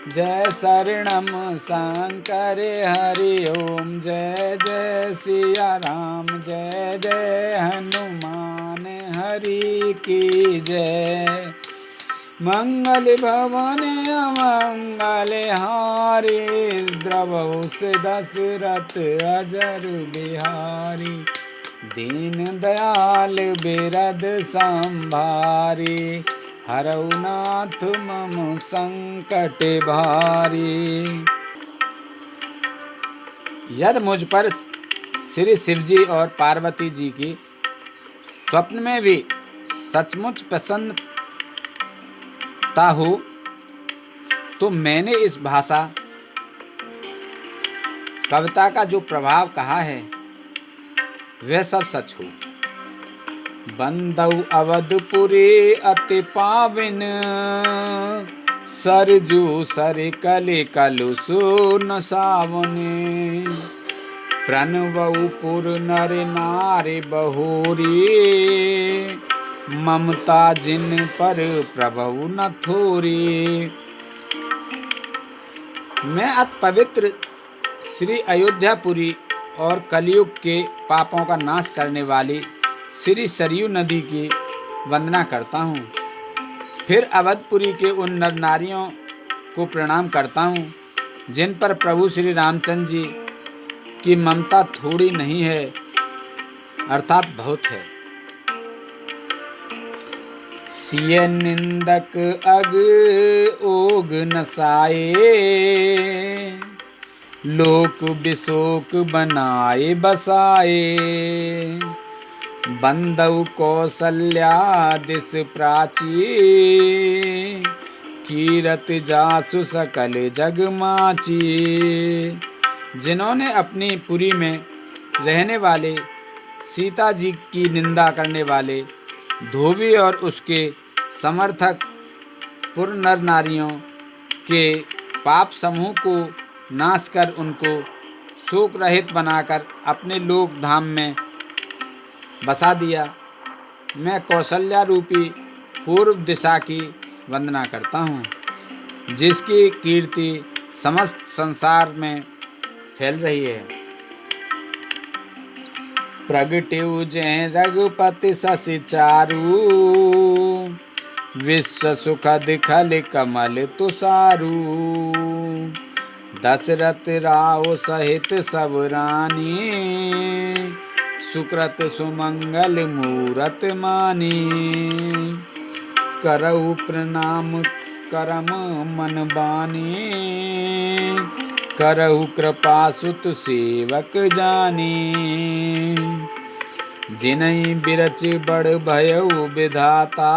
जय शरणम शंकर हरि ओम, जय जय सिया राम, जय जय हनुमान हरि की जय। मंगल भवन अमंगल हारी, द्रवहु से दशरथ अजर बिहारी, दीन दयाल बिरद संभारी, हरऊ नाथ मम संकट भारी। यदि मुझ पर श्री शिव जी और पार्वती जी की स्वप्न में भी सचमुच प्रसन्नता हो, तो मैंने इस भाषा कविता का जो प्रभाव कहा है वह सब सच हो। बंदौ अवधपुरी अति पाविन, सरजू सर कले कलु सुन सावने, प्रणवऊ पुर नर नारी बहुरी, ममता जिन पर प्रभु न थोरी। मैं अति पवित्र श्री अयोध्यापुरी और कलयुग के पापों का नाश करने वाली श्री सरयू नदी की वंदना करता हूँ। फिर अवधपुरी के उन नर नारियों को प्रणाम करता हूँ जिन पर प्रभु श्री रामचंद्र जी की ममता थोड़ी नहीं है, अर्थात बहुत है। सिय निंदक अग ओग नसाए, लोक बिशोक बनाए बसाए, बंदौ कौसल्या दिस प्राची, कीरत जासु सकल जग माची। जिन्होंने अपनी पुरी में रहने वाले सीता जी की निंदा करने वाले धोबी और उसके समर्थक पुर नर नारियों के पाप समूह को नाश कर उनको शोक रहित बनाकर अपने लोक धाम में बसा दिया। मैं कौशल्या रूपी पूर्व दिशा की वंदना करता हूँ, जिसकी कीर्ति समस्त संसार में फैल रही है। प्रगट्यु जय रघुपति शशि चारु, विश्व सुखद खल कमल तुषारु, दशरथ राव सहित सब रानी, सुकृत सुमंगल मूरत मानी। करऊ प्रणाम करम मन बानी, करहु कृपा सुत सेवक जानी। जिनहि बिरच बड़ भयउ विधाता,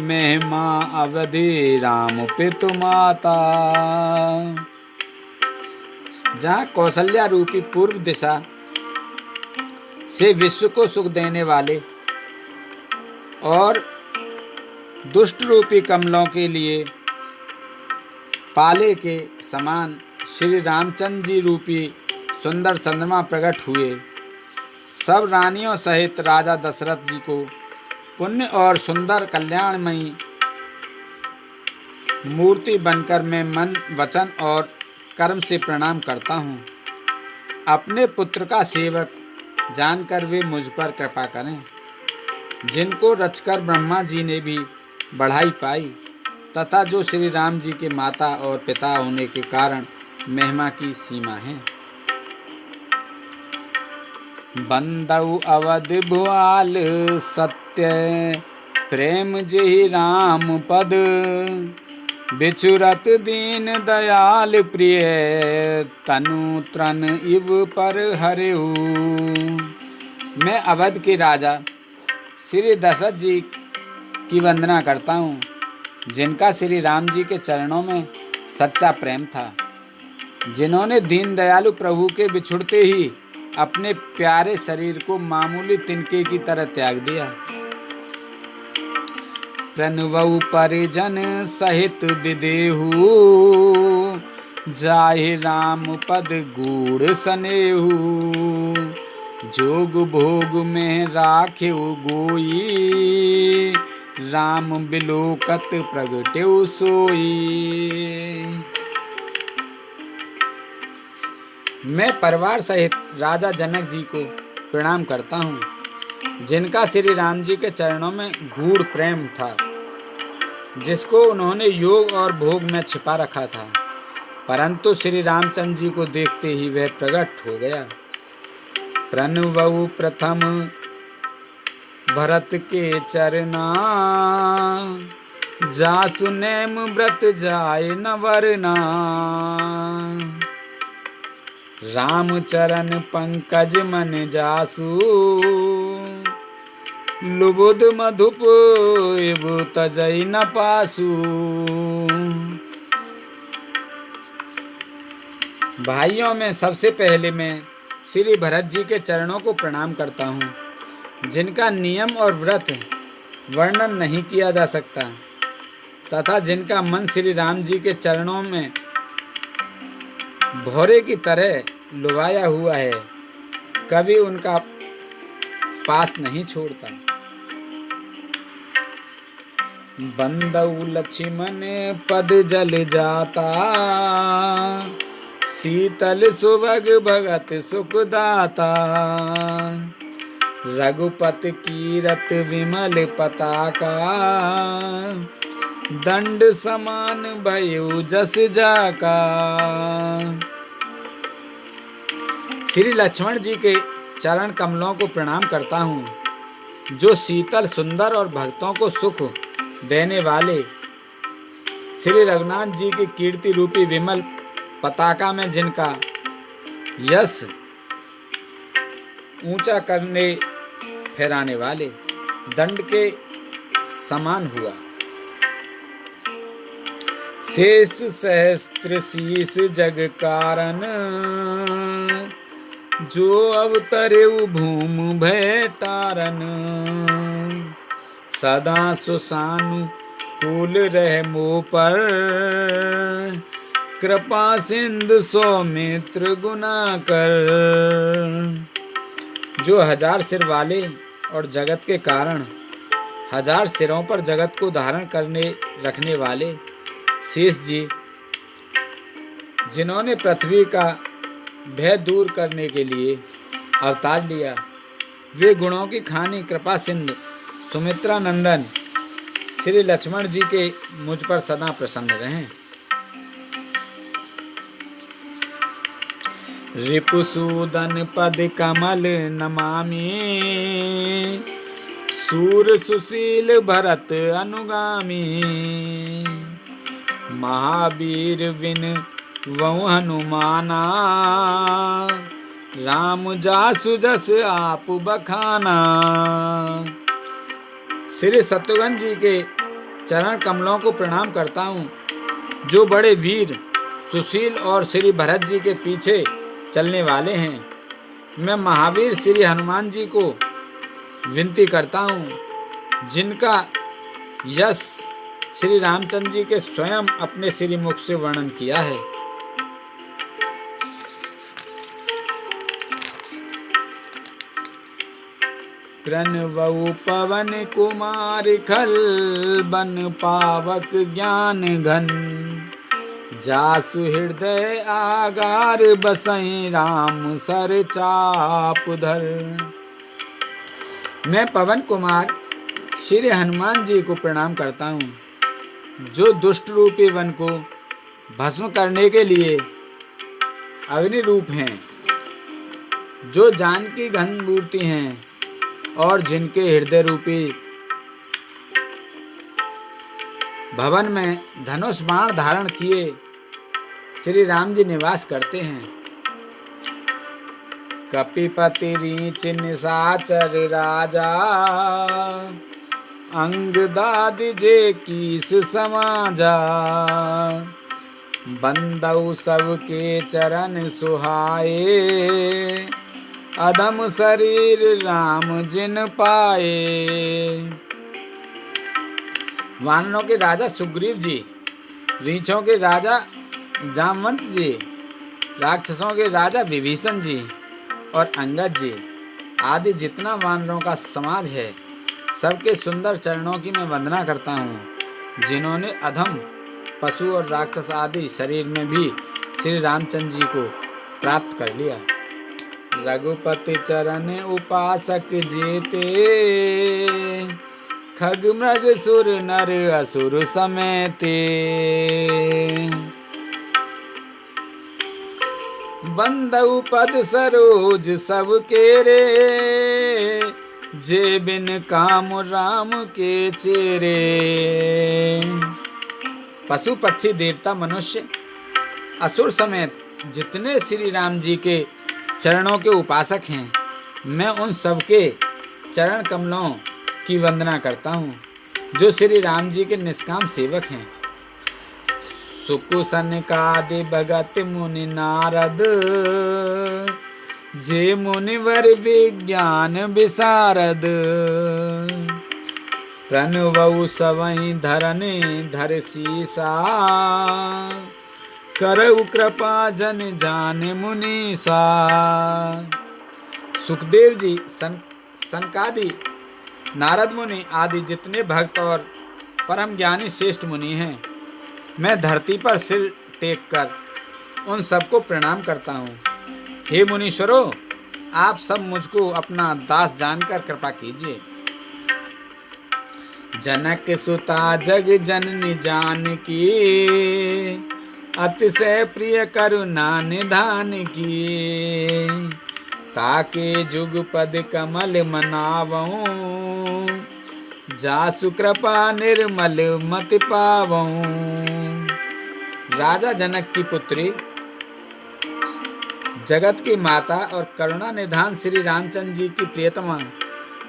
महिमा अवधि राम पितु माता। जहाँ कौशल्या रूपी पूर्व दिशा से विश्व को सुख देने वाले और दुष्ट रूपी कमलों के लिए पाले के समान श्री रामचंद्र जी रूपी सुंदर चंद्रमा प्रकट हुए। सब रानियों सहित राजा दशरथ जी को पुण्य और सुंदर कल्याणमयी मूर्ति बनकर मैं मन, वचन और कर्म से प्रणाम करता हूँ। अपने पुत्र का सेवक जानकर वे मुझ पर कृपा करें, जिनको रचकर ब्रह्मा जी ने भी बढ़ाई पाई तथा जो श्री राम जी के माता और पिता होने के कारण महिमा की सीमा है। बंदउ अवध भुआल सत्य प्रेम जेहि राम पद, बिचुरत दीन दयाल प्रिय तनु त्रन इव पर हरेऊ। मैं अवध के राजा श्री दशरथ जी की वंदना करता हूँ, जिनका श्री राम जी के चरणों में सच्चा प्रेम था, जिन्होंने दीन दयालु प्रभु के बिछुड़ते ही अपने प्यारे शरीर को मामूली तिनके की तरह त्याग दिया। प्रणवउ परिजन सहित विदेहु, जाहि राम पद गूढ़ सनेहु, जोग भोग में राखेउ गोई, राम बिलोकत प्रगटेउ सोई। मैं परिवार सहित राजा जनक जी को प्रणाम करता हूँ, जिनका श्री राम जी के चरणों में गूढ़ प्रेम था, जिसको उन्होंने योग और भोग में छिपा रखा था, परंतु श्री रामचंद्र जी को देखते ही वह प्रकट हो गया। प्रणवउ प्रथम भरत के चरना, जासु नेम व्रत जाय न वरना, राम चरण पंकज मन जासु, लुबुध मधुप इव तजई न पासु। भाइयों में सबसे पहले मैं श्री भरत जी के चरणों को प्रणाम करता हूँ, जिनका नियम और व्रत वर्णन नहीं किया जा सकता तथा जिनका मन श्री राम जी के चरणों में भौरे की तरह लुभाया हुआ है, कभी उनका पास नहीं छोड़ता। बंदउ लक्ष्मण पद जल जाता, शीतल सुभग भगत सुखदाता, रघुपत कीरत विमल पताका, दंड समान भयउ जस जाका। श्री लक्ष्मण जी के चरण कमलों को प्रणाम करता हूँ, जो शीतल सुंदर और भक्तों को सुख देने वाले श्री रघुनाथ जी की कीर्ति रूपी विमल पताका में जिनका यश ऊंचा करने फहराने वाले दंड के समान हुआ। शेष सहस्त्र शीस जग कारण, जो अवतरेउ भूम भय तारन, सदा सुसानु कूल रह मोह पर, कृपा सिंधु सौमित्र गुना कर। जो हजार सिर वाले और जगत के कारण हजार सिरों पर जगत को धारण करने रखने वाले शेष जी, जिन्होंने पृथ्वी का भय दूर करने के लिए अवतार लिया, वे गुणों की खानी कृपा सिंधु सुमित्रा नंदन श्री लक्ष्मण जी के मुझ पर सदा प्रसन्न रहें। रिपुसूदन पद कमल नमामि, सूर सुशील भरत अनुगामी, महावीर विन वहु हनुमाना, राम जासु जस आप बखाना। श्री शत्रुघ्न जी के चरण कमलों को प्रणाम करता हूँ, जो बड़े वीर सुशील और श्री भरत जी के पीछे चलने वाले हैं। मैं महावीर श्री हनुमान जी को विनती करता हूँ, जिनका यश श्री रामचंद्र जी के स्वयं अपने श्रीमुख से वर्णन किया है। कृण्वऊ पवन कुमार खल बन पावक ज्ञान घन, जासु हृदय आगार बसई राम सर चाप धर। मैं पवन कुमार श्री हनुमान जी को प्रणाम करता हूँ, जो दुष्ट रूपी वन को भस्म करने के लिए अग्नि रूप हैं, जो जानकी घन मूर्ति हैं और जिनके हृदय रूपी भवन में धनुष बाण धारण किए श्री राम जी निवास करते हैं। कपिपति रीच निशाचर राजा, अंग दादि जे कीस समाजा, बंदऊ सबके चरण सुहाए, अधम शरीर राम जिन पाए। वानरों के राजा सुग्रीव जी, रीछों के राजा जामवंत जी, राक्षसों के राजा विभीषण जी और अंगद जी आदि जितना वानरों का समाज है, सबके सुंदर चरणों की मैं वंदना करता हूँ, जिन्होंने अधम पशु और राक्षस आदि शरीर में भी श्री रामचंद्र जी को प्राप्त कर लिया। रघुपति चरण उपासक जेते, खग मृग सुर नर असुर समेते। बंदउ पद सरोज सब केरे, जे बिन काम राम के चेरे। पशु पक्षी देवता मनुष्य असुर समेत जितने श्री राम जी के चरणों के उपासक हैं, मैं उन सबके चरण कमलों की वंदना करता हूँ, जो श्री राम जी के निष्काम सेवक हैं। सुकुसन कादि भगत मुनि नारद, जे मुनिवर विज्ञान विशारद। प्रणवउ सवई धरने धर सीसा, करऊ कृपा जन जान मुनीसा। सुखदेव जी, सनकादि, नारद मुनि आदि जितने भक्त और परम ज्ञानी श्रेष्ठ मुनि हैं, मैं धरती पर सिर टेक कर उन सबको प्रणाम करता हूँ। हे मुनीश्वरों, आप सब मुझको अपना दास जानकर कृपा कीजिए। जनक सुता जग जननी जानकी, अतिशय प्रिय करुणा निधान की। ताके जुगपद कमल मनावऊं, जासु कृपा निर्मल मति पावऊं। राजा जनक की पुत्री, जगत की माता और करुणा निधान श्री रामचंद्र जी की प्रियतमा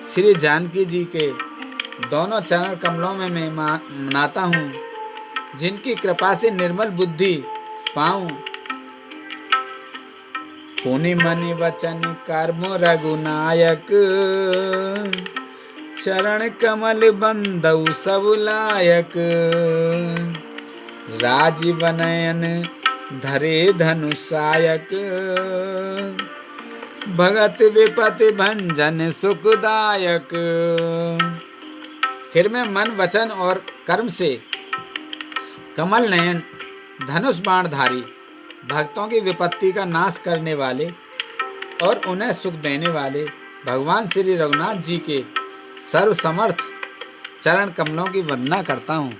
श्री जानकी जी के दोनों चरण कमलों में मैं मनाता हूँ, जिनकी कृपा से निर्मल बुद्धि पाऊं। पुनि मनि वचन कर्म रघुनायक, चरण कमल बंदउ सब लायक। राजीव नयन धरे धनुषायक, भगत विपति भंजन सुखदायक। फिर मैं मन वचन और कर्म से कमल नयन धनुष बाणधारी, भक्तों की विपत्ति का नाश करने वाले और उन्हें सुख देने वाले भगवान श्री रघुनाथ जी के सर्वसमर्थ चरण कमलों की वंदना करता हूँ।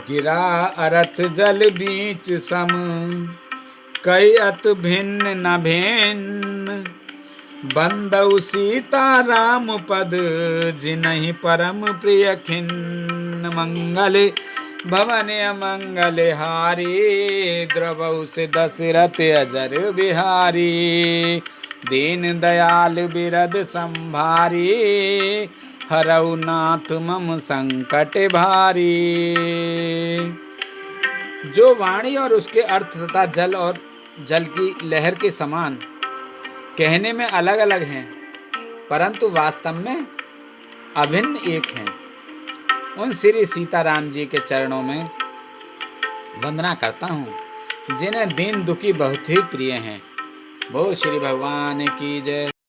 गिरा अरथ जल बीच सम, कई अत भिन्न न भिन्न। बंदउ सीता राम पद, जिनहि परम प्रिय खिन्न। मंगल भवन अमंगल हारी, द्रवउ से दशरथ अजर बिहारी। दीन दयाल बिरद संभारी, हरऊ नाथ मम संकट भारी। जो वाणी और उसके अर्थ तथा जल और जल की लहर के समान कहने में अलग अलग हैं, परंतु वास्तव में अभिन्न एक हैं। उन श्री सीताराम जी के चरणों में वंदना करता हूँ जिन्हें दीन दुखी बहुत ही प्रिय हैं। बोल श्री भगवान की जय।